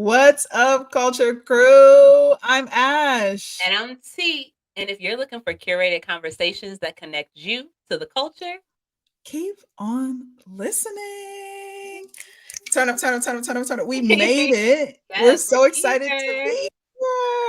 What's up, Culture Crew? I'm Ash. And I'm T. And if you're looking for curated conversations that connect you to the culture, Keep on listening. Turn up, turn up, turn up, turn up, turn up. We made it. We're yes, we're so excited to here. be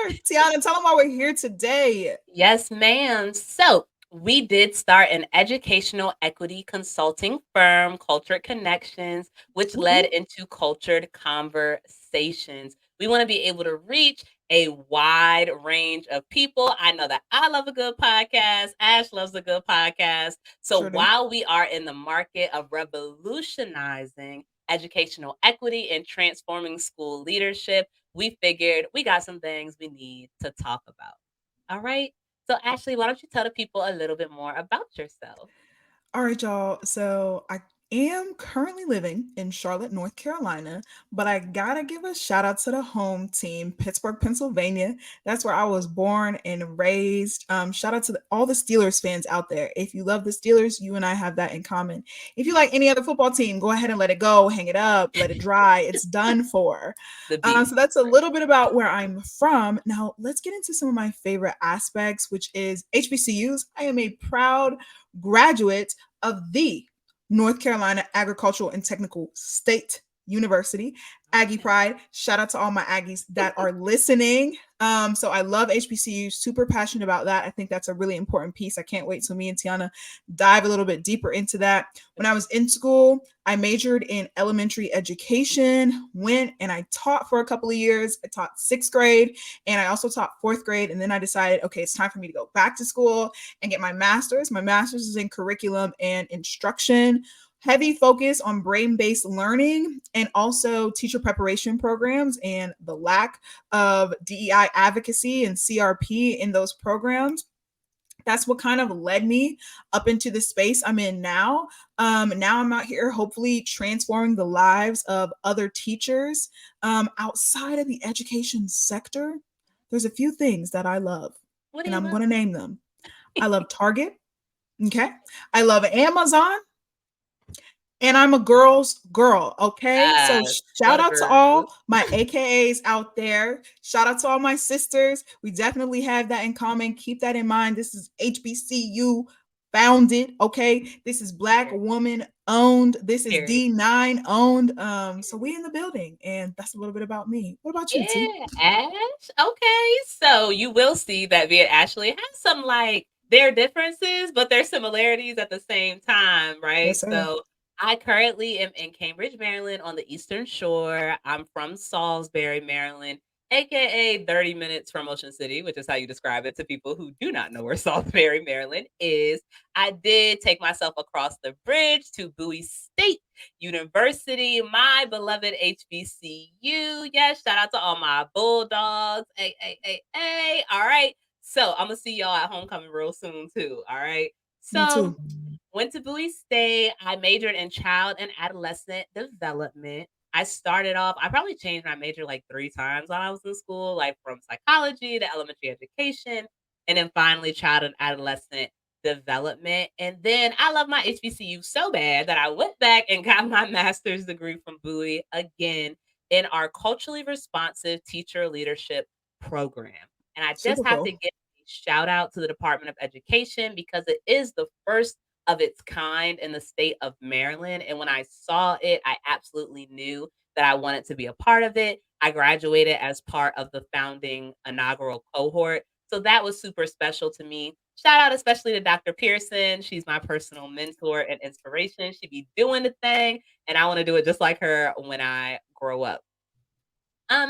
here. Tiana, tell them why we're here today. Yes, ma'am. So we did start an educational equity consulting firm, Cultured Connections, which Whoop, led whoop. into cultured conversations. We want to be able to reach a wide range of people. I know that I love a good podcast. Ash loves a good podcast. So Sure do. while we are in the market of revolutionizing educational equity and transforming school leadership, we figured we got some things we need to talk about. All right. So, Ashley, why don't you tell the people a little bit more about yourself? All right, y'all. So I am currently living in Charlotte, North Carolina, but I gotta give a shout out to the home team, Pittsburgh, Pennsylvania. That's where I was born and raised. Shout out to all the Steelers fans out there. If you love the Steelers, you and I have that in common. If you like any other football team, go ahead and let it go, hang it up, let it dry. It's done for. The beef. So that's a little bit about where I'm from. Now let's get into some of my favorite aspects, which is HBCUs. I am a proud graduate of the North Carolina Agricultural and Technical State University. Aggie Okay. Pride. Shout out to all my Aggies that are listening. So I love HBCU, super passionate about that. I think that's a really important piece. I can't wait till me and Tiana dive a little bit deeper into that. When I was in school, I majored in elementary education, went and I taught for a couple of years. I taught sixth grade and I also taught fourth grade. And then I decided, okay, it's time for me to go back to school and get my master's. My master's is in curriculum and instruction, heavy focus on brain-based learning and also teacher preparation programs and the lack of DEI advocacy and CRP in those programs. That's what kind of led me up into the space I'm in now. Now I'm out here hopefully transforming the lives of other teachers outside of the education sector. There's a few things that I love, What do and you I'm love? going to name them. I love Target. Okay. I love Amazon. And I'm a girl's girl. Okay. So Go shout out to girl. all my AKAs out there. Shout out to all my sisters. We definitely have that in common. Keep that in mind. This is HBCU founded. Okay. This is Black Period. woman owned. This is Period. D9 owned. So we in the building. And that's a little bit about me. What about you, T? Yeah, Ash. Okay. So you will see that me and Ashley have some like their differences, but their similarities at the same time, right? Yes, sir. So I currently am in Cambridge, Maryland on the Eastern Shore. I'm from Salisbury, Maryland, aka 30 minutes from Ocean City, which is how you describe it to people who do not know where Salisbury, Maryland is. I did take myself across the bridge to Bowie State University, my beloved HBCU. Yes, shout out to all my Bulldogs. Hey, hey, hey, hey. All right. So I'm gonna see y'all at homecoming real soon too. All right. Me So too. went to Bowie State. I majored in child and adolescent development. I started off, I probably changed my major like 3 times while I was in school, like from psychology to elementary education, and then finally child and adolescent development. And then I love my HBCU so bad that I went back and got my master's degree from Bowie again in our culturally responsive teacher leadership program. And I just Super have to cool. give a shout out to the Department of Education because it is the first of its kind in the state of Maryland. And when I saw it, I absolutely knew that I wanted to be a part of it. I graduated as part of the founding inaugural cohort. So that was super special to me. Shout out especially to Dr. Pearson. She's my personal mentor and inspiration. She be doing the thing, and I want to do it just like her when I grow up.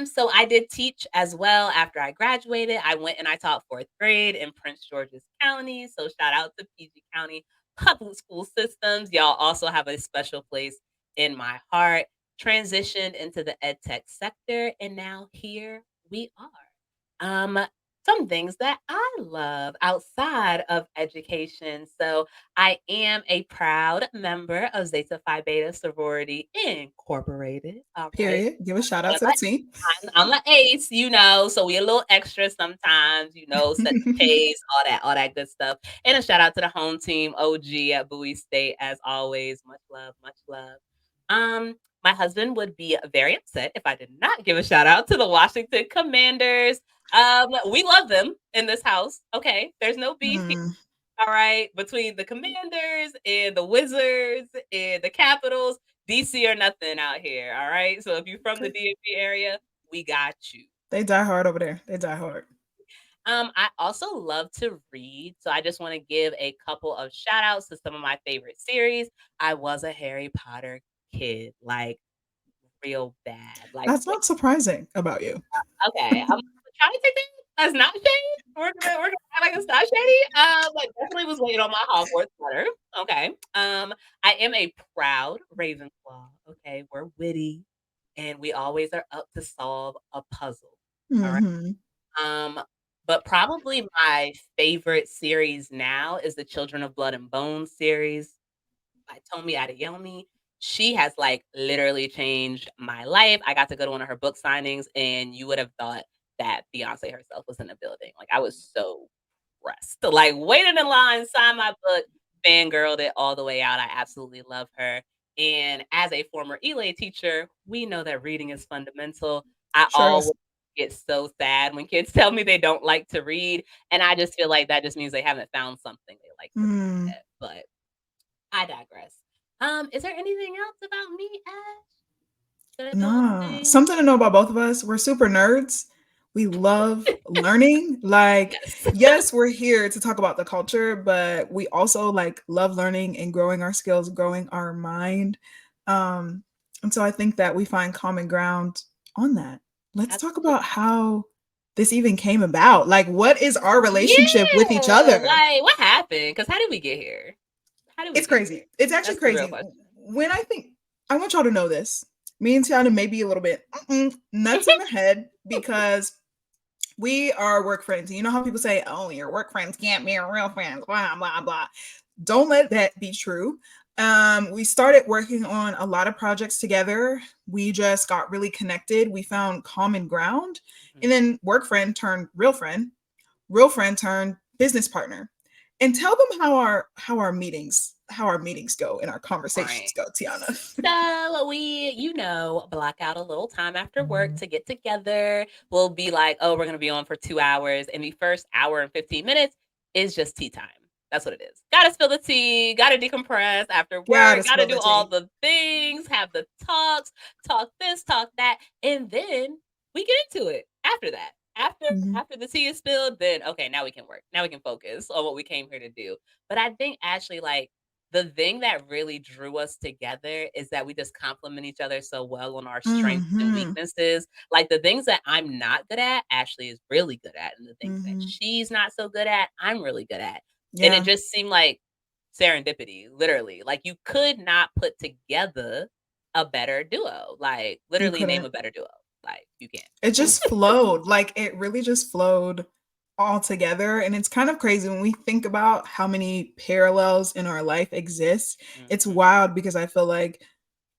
So I did teach as well after I graduated. I went and I taught fourth grade in Prince George's County. So shout out to PG County public school systems. Y'all also have a special place in my heart. Transitioned into the ed tech sector, and now here we are. Some things that I love outside of education. So I am a proud member of Zeta Phi Beta Sorority Incorporated. All right. Period. Give a shout out One to the team. I'm an ace, so we a little extra sometimes, set the pace, all that good stuff. And a shout out to the home team, OG at Bowie State, as always. Much love, much love. My husband would be very upset if I did not give a shout out to the Washington Commanders. We love them in this house. Okay, there's no beef here. Mm, All right, between the Commanders and the Wizards and the Capitals, DC or nothing out here. All right, so if you're from the okay. DMV area, we got you. They die hard over there. They die hard. I also love to read, so I just want to give a couple of shout outs to some of my favorite series. I was a Harry Potter kid, like real bad. Like, That's not surprising about you. okay, I'm trying to take that as not shady. We're gonna act like it's not shady. But definitely was waiting on my Hogwarts letter. Okay. I am a proud Ravenclaw. Okay, we're witty, and we always are up to solve a puzzle. All right. Hmm. Um, but probably my favorite series now is the Children of Blood and Bone series by Tomi Adeyemi. She has like literally changed my life. I got to go to one of her book signings, and you would have thought that Beyonce herself was in the building. Like I was so impressed. Like waiting in line, sign my book, fangirled it all the way out. I absolutely love her. And as a former ELA teacher, we know that reading is fundamental. I Sure is. always get so sad when kids tell me they don't like to read. And I just feel like that just means they haven't found something they like to read Mm. yet. But I digress. Is there anything else about me, Ash? Did I know all the Nah, things? something to know about both of us. We're super nerds. We love learning. Like, Yes. yes, we're here to talk about the culture, but we also like love learning and growing our skills, growing our mind. Um, and so I think that we find common ground on that. Let's talk about Absolutely. how this even came about. Like, what is our relationship with each Yeah. other? Like, what happened? Because how did we get here? How did we It's get here? crazy. It's actually That's the real crazy. question. When I think, I want y'all to know this. Me and Tiana may be a little bit nuts in the head because we are work friends. You know how people say, oh, your work friends can't be your real friends, blah, blah, blah. Don't let that be true. We started working on a lot of projects together. We just got really connected. We found common ground. And Mhm. then work friend turned real friend turned business partner. And tell them how our meetings go and our conversations Right. go, Tiana. So we, block out a little time after work to get together. We'll be like, oh, we're gonna be on for 2 hours, and the first hour and 15 minutes is just tea time. That's what it is. Gotta spill the tea, gotta decompress after Gotta work, gotta spill do the all tea. the things, have the talks, talk this, talk that, and then we get into it after that. After Mhm. after the tea is spilled, then okay, now we can work. Now we can focus on what we came here to do. But I think actually like the thing that really drew us together is that we just complement each other so well on our strengths and Mhm. weaknesses. Like the things that I'm not good at, Ashley is really good at, and the things that Mhm. she's not so good at, I'm really good at. And it Yeah, just seemed like serendipity, literally. Like you could not put together a better duo. Like you literally name couldn't. a better duo. Like you It can't. just flowed. Like it really just flowed all together. And it's kind of crazy when we think about how many parallels in our life exist. It's Mhm. wild because I feel like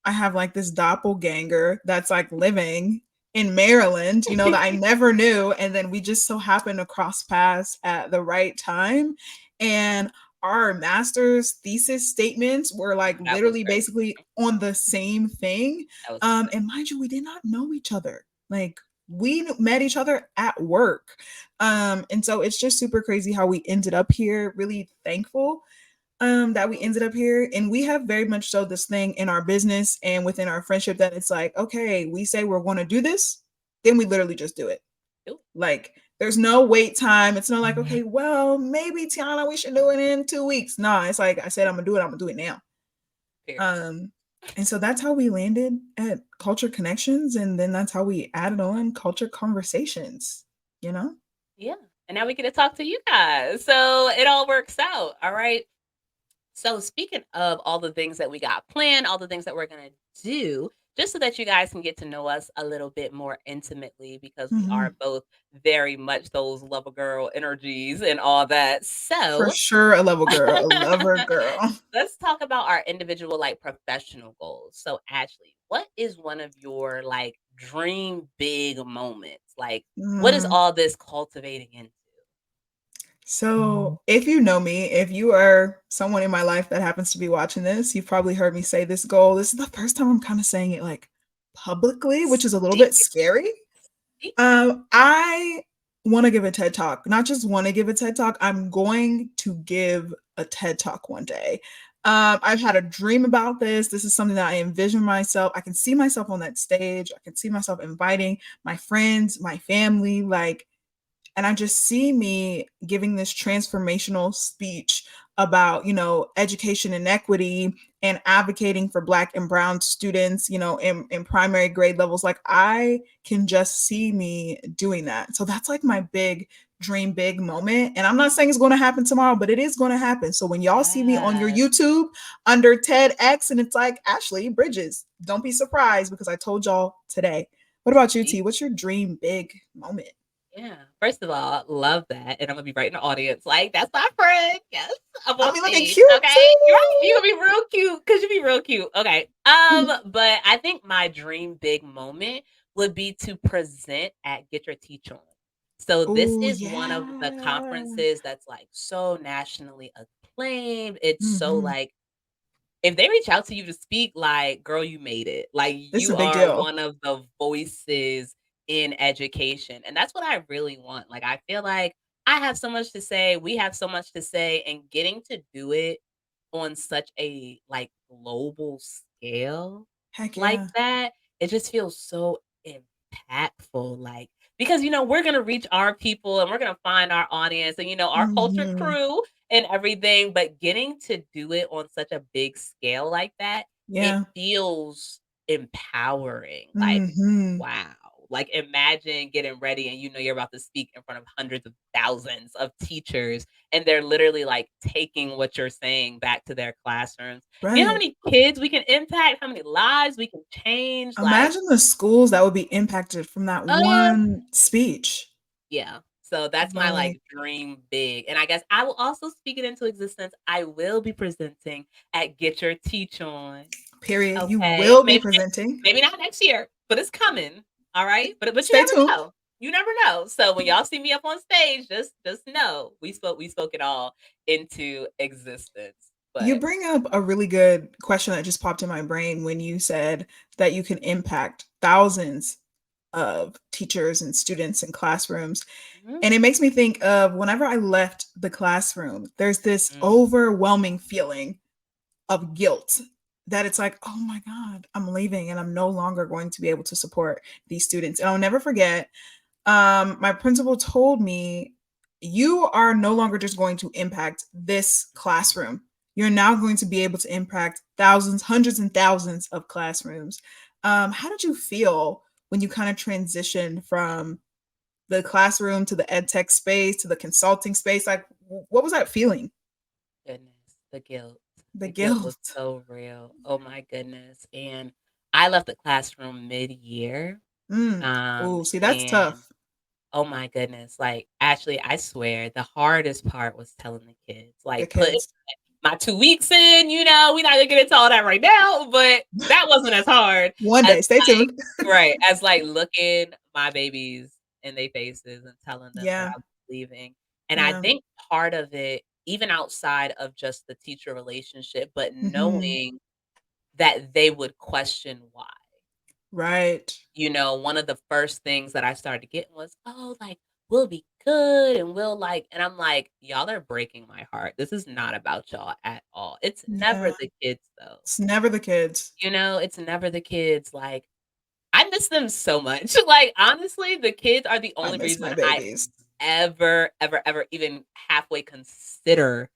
I have like this doppelganger that's like living in Maryland, that I never knew. And then we just so happened to cross paths at the right time. And our master's thesis statements were like That was literally crazy. basically on the same thing. That was wild. And mind you, we did not know each other. Like we met each other at work. And so it's just super crazy how we ended up here. Really thankful that we ended up here. And we have very much so this thing in our business and within our friendship that it's like, okay, we say we're going to do this, then we literally just do it. Ooh, Like there's no wait time. It's not like, okay, well, maybe Tiana, we should do it in 2 weeks. Nah, it's like I said, I'm gonna do it now. period. Um, and so that's how we landed at Culture Connections, and then that's how we added on Culture Conversations, you know? Yeah. And now we get to talk to you guys. So it all works out. All right. So speaking of all the things that we got planned, all the things that we're going to do, just so that you guys can get to know us a little bit more intimately, because we Mm-hmm. are both very much those lover girl energies and all that. For So sure, a lover girl, a lover girl. let's talk about our individual like professional goals. So Ashley, what is one of your like dream big moments? Like what is Mm. all this cultivating into? So, if you know me, if you are someone in my life that happens to be watching this, you've probably heard me say this goal. This is the first time I'm kind of saying it like publicly, which is a little bit Speak, scary. speak. I want to give a TED talk. Not just want to give a TED talk. I'm going to give a TED talk one day. I've had a dream about this. This is something that I envision myself. I can see myself on that stage. I can see myself inviting my friends, my family, like, and I just see me giving this transformational speech about, education inequity and advocating for Black and Brown students, in primary grade levels. Like, I can just see me doing that. So that's like my big dream, big moment. And I'm not saying it's going to happen tomorrow, but it is going to happen. So when y'all see me on your Yes. YouTube under TEDx and it's like Ashley Bridges, don't be surprised because I told y'all today. What about you, T? What's your dream big moment? Yeah. First of all, love that, and I'm gonna be right in the audience, like, "That's my friend, yes, I'm I'll on be looking stage, cute okay?" You're right, you too. gonna be real cute, cause you be real cute, okay. But I think my dream big moment would be to present at Get Your Teach On. So this Oh is one of the yeah. conferences that's, like, so nationally acclaimed, it's so, Hmm. like, if they reach out to you to speak, like, girl, you made it. Like, This is a you big are deal. one of the voices in education. And that's what I really want. Like, I feel like I have so much to say. We have so much to say. And getting to do it on such a like global scale Heck like yeah. that, it just feels so impactful. Like, because we're gonna reach our people and we're gonna find our audience and our culture Hmm. crew and everything, but getting to do it on such a big scale like that, it Yeah. feels empowering. Like, Hmm. wow. Like, imagine getting ready and you're about to speak in front of hundreds of thousands of teachers, and they're literally like taking what you're saying back to their classrooms. You know how Right. many kids we can impact, how many lives we can change? Like, Imagine the schools that would be impacted from that uh, one speech. yeah. So that's my Like, like dream big. And I guess I will also speak it into existence. I will be presenting at Get Your Teach On. period. You Okay. will be Maybe presenting. maybe not next year, but it's coming. All right. But you Stay never tuned. know. You never know. So when y'all see me up on stage, just know we spoke it all into existence. You But bring up a really good question that just popped in my brain when you said that you can impact thousands of teachers and students in classrooms. mhm, And it makes me think of whenever I left the classroom, there's this mm, overwhelming feeling of guilt that it's like, oh my God, I'm leaving and I'm no longer going to be able to support these students. And I'll never forget, my principal told me, you are no longer just going to impact this classroom. You're now going to be able to impact thousands, hundreds, and thousands of classrooms. How did you feel when you kind of transitioned from the classroom to the ed tech space to the consulting space? Like, what was that feeling? goodness, the guilt. The The guilt was guilt. so real. Oh my goodness. And I left the classroom mid-year. Oh, see, that's And tough. oh my goodness, like, actually, I swear the hardest part was telling the kids, The like, putting kids. my 2 weeks in, we're not gonna get into all that right now, but that wasn't as hard One as, day, stay like, tuned. right, as, like, looking my babies in their faces and telling them that Yeah, I was leaving. And I yeah. think part of it, even outside of just the teacher relationship, but Hmm. knowing that they would question why. Right. One of the first things that I started getting was, "Oh, like, we'll be good and we'll like," and I'm like, "Y'all are breaking my heart. This is not about y'all at all." It's never Yeah. the kids though. It's never the kids. It's never the kids. Like, I miss them so much. Like, honestly, the kids are the I only miss reason my I babies. ever, ever, ever even halfway consider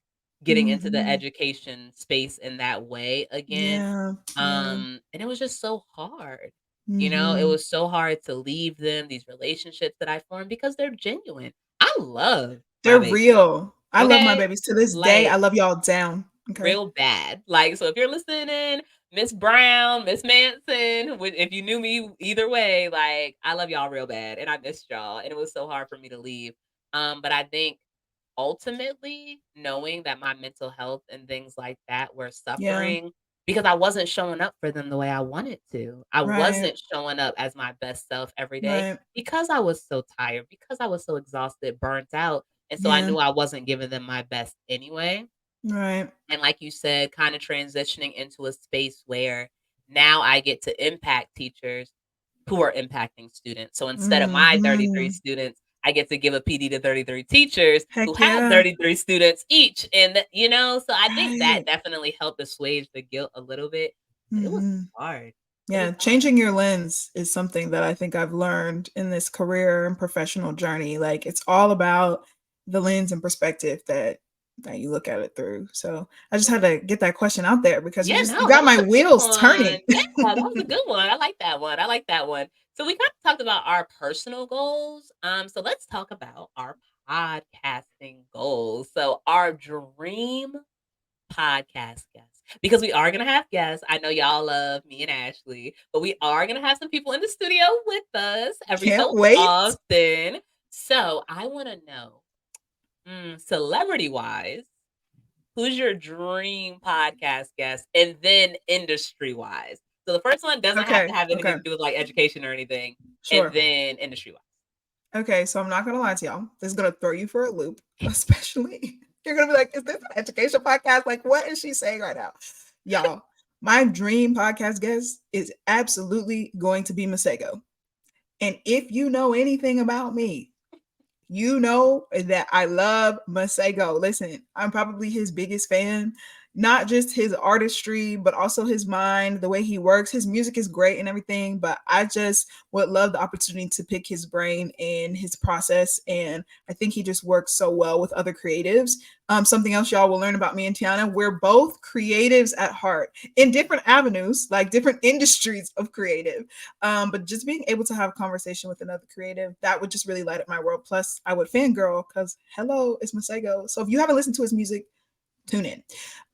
getting into the Hmm. education space in that way again. Yeah, yeah. And it was just so hard. It Hmm. was so hard to leave them, these relationships that I formed because they're genuine. I love my They're baby. real. I love my Okay? babies to this day. I Like, love y'all down. Okay. real bad. Like, so if you're listening, Miss Brown, Miss Manson, if you knew me either way, like, I love y'all real bad and I missed y'all. And it was so hard for me to leave. But I think ultimately knowing that my mental health and things like that were Yeah. suffering because I wasn't showing up for them the way I wanted to. I Right. wasn't showing up as my best self every day Right. because I was so tired, because I was so exhausted, burnt out. And so I Yeah. knew I wasn't giving them my best anyway. Right. And like you said, kind of transitioning into a space where now I get to impact teachers who are impacting students. So instead of my 33 Mhm. students, I get to give a PD to 33 teachers who Heck have yeah. 33 students each. And, so I think that Right. definitely helped assuage the guilt a little bit. But it was Mhm. hard. It was Yeah, hard. changing your lens is something that I think I've learned in this career and professional journey. Like it's all about the lens and perspective that you look at it through. So I just had to get that question out there because Yeah, you no, that got was my a good wheels turning. one. Yeah, that was a good one. I like that one. I like that one. So we kind of talked about our personal goals. So let's talk about our podcasting goals. So our dream podcast guests, because we are gonna have guests. I know y'all love me and Ashley, but we are gonna have some people in the studio with us every Can't so wait. often. So I want to know, celebrity wise, who's your dream podcast guest, and then industry wise. So the first one doesn't have to Okay. have anything Okay. to do with like education or anything, and Sure. then industry wise. Okay, so I'm not gonna lie to y'all. This is gonna throw you for a loop, especially you're gonna be like, is this an education podcast? Like, what is she saying right now? Y'all, my dream podcast guest is absolutely going to be Masego. And if you know anything about me, you know that I love Masego. Listen, I'm probably his biggest fan. Not just his artistry, but also his mind, the way he works. His music is great and everything, but I just would love the opportunity to pick his brain and his process. And I think he just works so well with other creatives. Something else y'all will learn about me and Tiana, we're both creatives at heart in different avenues, like different industries of creative. But just being able to have a conversation with another creative, that would just really light up my world. Plus, I would fangirl because hello, it's Masego. So if you haven't listened to his music, tune in.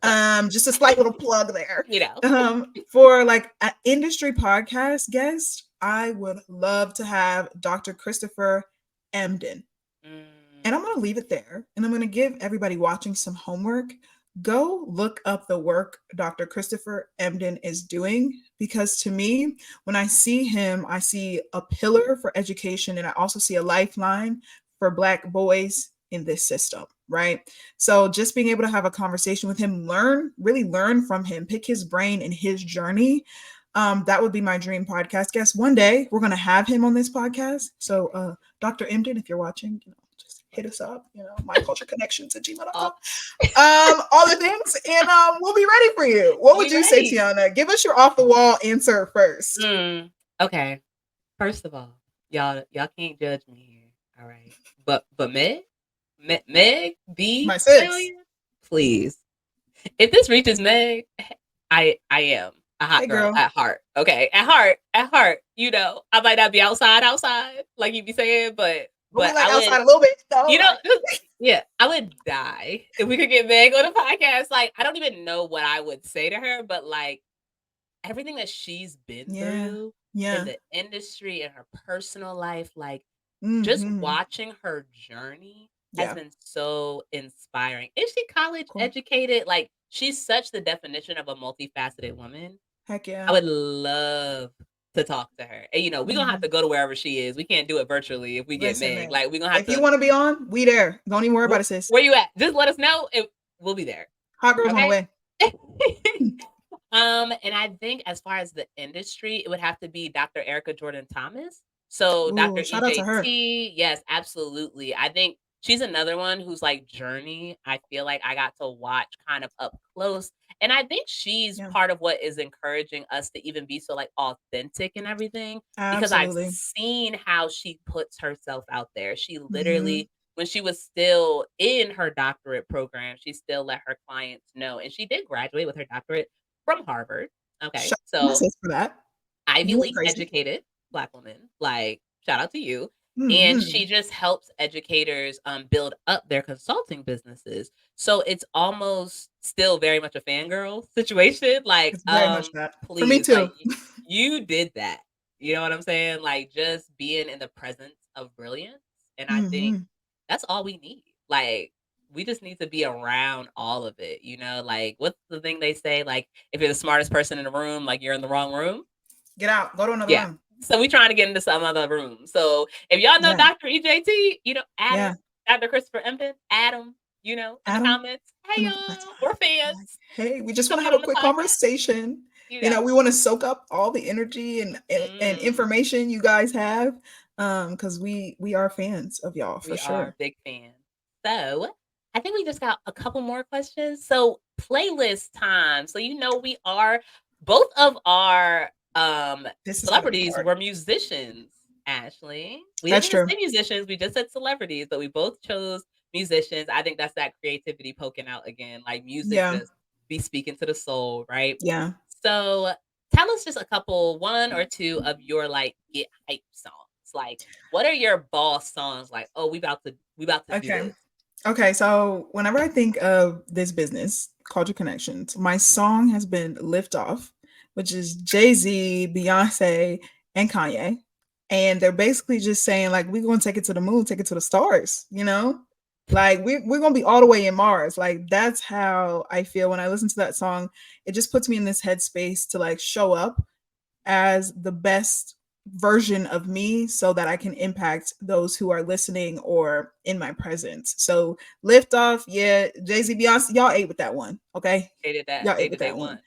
So, Just a slight little plug there. you know. For like an industry podcast guest, I would love to have Dr. Christopher Emden. And I'm going to leave it there. And I'm going to give everybody watching some homework. Go look up the work Dr. Christopher Emden is doing because to me, when I see him, I see a pillar for education and I also see a lifeline for Black boys in this system, right? So just being able to have a conversation with him, really learn from him, pick his brain and his journey. That would be my dream podcast guest. One day we're going to have him on this podcast. So, Dr. Emden, if you're watching, just hit us up, mycultureconnections at gmail.com. Oh, All the things, and we'll be ready for you. What would we you say, ready. Tiana? Give us your off the wall answer first. Okay. First of all, y'all can't judge me here. All right. But Meg My B sis. Stallion, please. If this reaches Meg, I am a Hey, hot girl girl. at heart. Okay, at heart. I might not be outside, like you be saying, but But we like I would, outside a little bit. So, you know, like, yeah, I would die if we could get Meg on a podcast. Like, I don't even know what I would say to her, but like everything that she's been yeah. through in Yeah. the industry and her personal life, like just Mm-hmm. watching her journey has Yeah. been so inspiring. Is she college Cool. educated? Like, she's such the definition of a multifaceted woman. Heck I yeah. would love to talk to her. And, we're going to have Mm-hmm. to go to wherever she is. We can't do it virtually if we get Listen, Meg. man. Like, we're going to have If you to, want to be on, we there. Don't even worry about it, sis. where you at? Just let us know and we'll be there. Hot girls on the Okay? way. And I think as far as the industry, it would have to be Dr. Erica Jordan Thomas. So Dr. Ooh, shout out to her. EJT, yes, absolutely. I think she's another one who's like journey. I feel like I got to watch kind of up close. And I think she's Yeah. part of what is encouraging us to even be so like authentic and everything because I've Absolutely. seen how she puts herself out there. She Mm-hmm. literally, when she was still in her doctorate program, she still let her clients know. And she did graduate with her doctorate from Harvard. Okay. Shout out to my So sis for that. Ivy You went League crazy. educated Black woman, like shout out to you. And Mm-hmm. she just helps educators build up their consulting businesses. So it's almost still very much a fangirl situation. Like, It's very much that. For me please, too. like you did that. You know what I'm saying? Like just being in the presence of brilliance. And I think Mm-hmm. that's all we need. Like we just need to be around all of it, like what's the thing they say? Like if you're the smartest person in the room, like you're in the wrong room. Get out. Go to another Yeah. room. So we trying to get into some other room. So if y'all know Yeah. Dr. EJT, add Yeah. her. Dr. Christopher Emden, Adam, in the Adam. comments. Hey y'all, we're fans. Hey, we just want to Coming have a on the quick podcast. conversation. You know. We want to soak up all the energy and Mm, information you guys have, because we are fans of y'all for we are sure. big fans. So I think we just got a couple more questions. So playlist time. So we are both of our This is gonna be celebrities hard. were musicians, Ashley. We didn't That's even true. say musicians, we just said celebrities, but we both chose musicians. I think that's that creativity poking out again. Like music Yeah, just be speaking to the soul, right? yeah. So tell us just a couple, one or two of your like get hype songs. Like, what are your boss songs? Like, oh, we about to do Okay. this. Okay, so whenever I think of this business, Culture Connections, my song has been Lift Off, which is Jay-Z, Beyonce, and Kanye. And they're basically just saying, like, we're gonna take it to the moon, take it to the stars, you know? Like we're gonna be all the way in Mars. Like that's how I feel when I listen to that song. It just puts me in this headspace to like show up as the best version of me so that I can impact those who are listening or in my presence. So lift off, yeah, Jay-Z, Beyonce, y'all ate with that one. Okay. Hated that. Y'all ate with Hated that that one.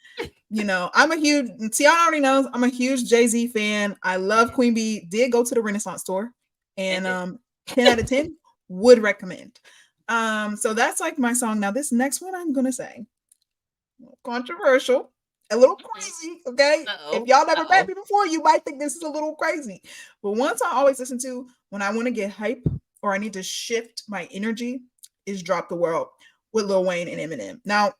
one. I'm a huge Tiana already knows I'm a huge Jay-Z fan. I love Yeah, Queen Bee, did go to the Renaissance store and and did. 10 out of 10 would recommend. So that's like my song. Now, this next one I'm gonna say controversial, a little Mhm. crazy. Okay, if Uh-oh. y'all never met Uh-oh. me before, you might think this is a little crazy. But one song I always listen to when I want to get hype or I need to shift my energy is "Drop the World" with Lil Wayne and Eminem. Now,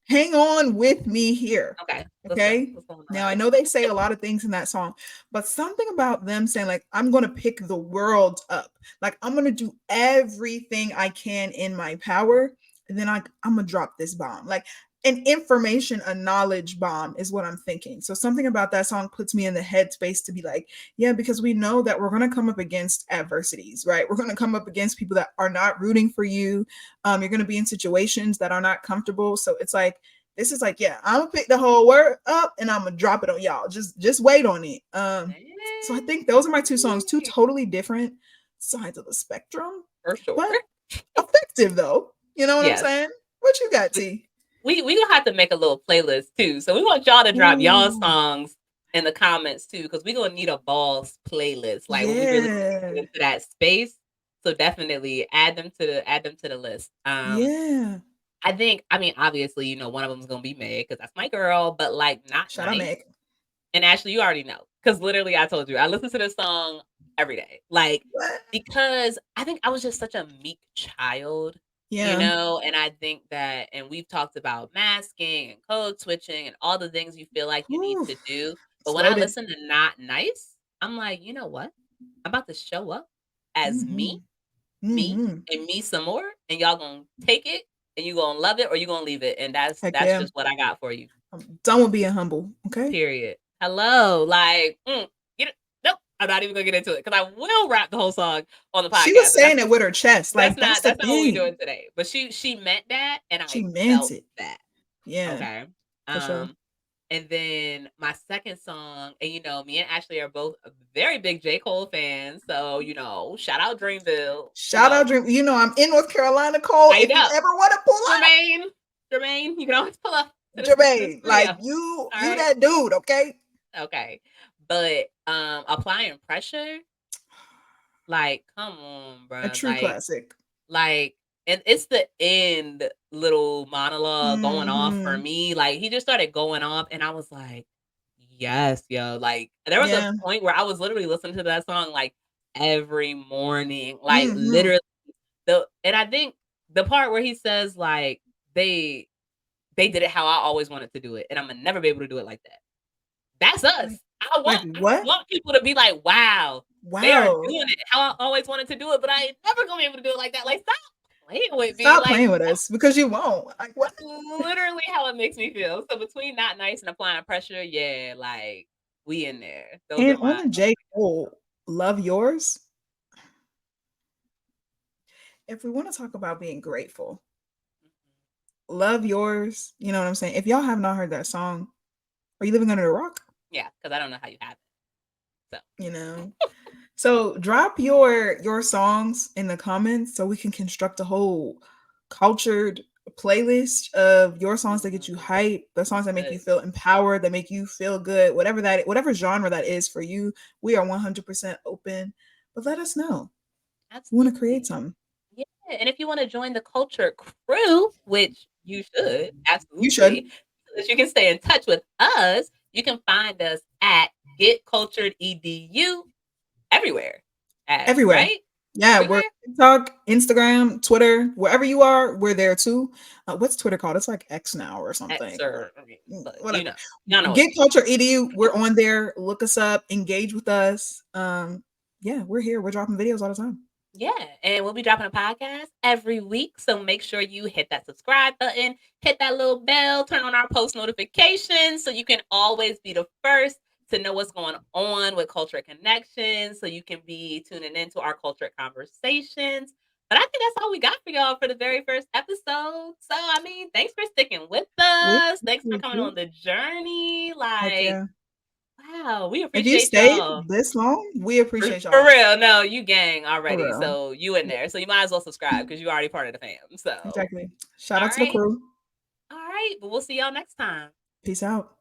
hang on with me here. Okay, let's go. Okay. Let's go on the Now I ride. know they say a lot of things in that song, but something about them saying, like, I'm gonna pick the world up. Like I'm gonna do everything I can in my power, and then I'm gonna drop this bomb. Like an information, a knowledge bomb is what I'm thinking. So something about that song puts me in the headspace to be like, yeah, because we know that we're gonna come up against adversities, right? We're gonna come up against people that are not rooting for you. You're gonna be in situations that are not comfortable. So it's like this is like, yeah, I'm gonna pick the whole word up and I'm gonna drop it on y'all. Just wait on it. So I think those are my two songs, two Dang. totally different sides of the spectrum, For sure. but effective though. You know what I'm Yes. saying? What you got, We T? we gonna have to make a little playlist too. So we want y'all to drop y'all Ooh, songs in the comments too, because we're gonna need a balls playlist. Like when we really get yeah, into that space. So definitely add them to the list. yeah. I mean, obviously, one of them is gonna be Meg because that's my girl, but like not Shout out nice. Meg. And Ashley, you already know. Because literally I told you, I listen to this song every day. Like, What? because I think I was just such a meek child, Yeah. and I think that, and we've talked about masking and code switching and all the things you feel like you need Whew. to do. But It's when I loaded. listen to Not Nice, I'm like, you know what? I'm about to show up as me, Mm-hmm. me, Mm-hmm. and me some more, and y'all gonna take it and you gonna love it or you gonna leave it. And that's Heck that's yeah. just what I got for you. I'm done with being humble. Okay. Period. Hello, like, get it. Nope, I'm not even gonna get into it because I will rap the whole song on the She podcast, was but that's saying it with her chest. that's Like that's not the that's not what we're doing thing. today. But she meant that, and She I meant felt it. that. Yeah, Okay. for sure. Um, and then my second song, and me and Ashley are both very big J. Cole fans, so shout out Dreamville. Shout out Dream. I'm in North Carolina, Cole. I If you know ever want to pull up, Jermaine, you can always pull up to the Jermaine, like studio. All you right. that dude, okay? Okay. But applying pressure, like, come on, A bruh. true classic. Like, and it's the end little monologue going off for Hmm. me. Like, he just started going off, and I was like, yes, yo. Like, there was a Yeah. point where I was literally listening to that song like every morning. Like, Hmm. literally and I think the part where he says, like, they they did it how I always wanted to do it, and I'm gonna never be able to do it like that. That's us. Like, I want like I what? want people to be like, "Wow, they are Wow. doing it how I always wanted to do it, but I ain't never gonna be able to do it like that." Like, stop playing with me. Stop Like, playing with us because you won't. Like what? that's literally how it makes me feel. So between Not Nice and Applying Pressure, yeah, like, we in there. Those And are on my the J. Cole, Love Yours. If we want to talk about being grateful, Love Yours, you know what I'm saying? If y'all have not heard that song, are you living under a rock? yeah, because I don't know how you have it. So You know? So drop your songs in the comments so we can construct a whole cultured playlist of your songs that get you hype, the songs that make you Good. feel empowered, that make you feel good, whatever genre that is for you. We are 100% open. But let us know. We want to create Absolutely. something. Yeah, and if you wanna join the culture crew, which you should, You should. absolutely, so that you can stay in touch with us, you can find us at Get Cultured EDU everywhere. Everywhere. Right? Yeah, we're Everywhere? TikTok, Instagram, Twitter, wherever you are, we're there too. What's Twitter called? It's like X now or X something, or or but whatever. y'all know what Get I mean. Culture Edu. We're on there. Look us up. Engage with us. Yeah, we're here. We're dropping videos all the time. Yeah, and we'll be dropping a podcast every week, so make sure you hit that subscribe button, hit that little bell, turn on our post notifications so you can always be the first to know what's going on with Culture Connections, so you can be tuning into our culture conversations. But I think that's all we got for y'all for the very first episode. So, I mean, thanks for sticking with We us. Thanks for appreciate coming you. on the journey. Heck Like, yeah. wow, we If you appreciate stayed y'all. this long, we appreciate For y'all. real, no, you gang For already, real. so you in there, so you might as well subscribe because you already part of the fam. So, Exactly. Shout all out to the right, crew. all right, but we'll see y'all next time. Peace out.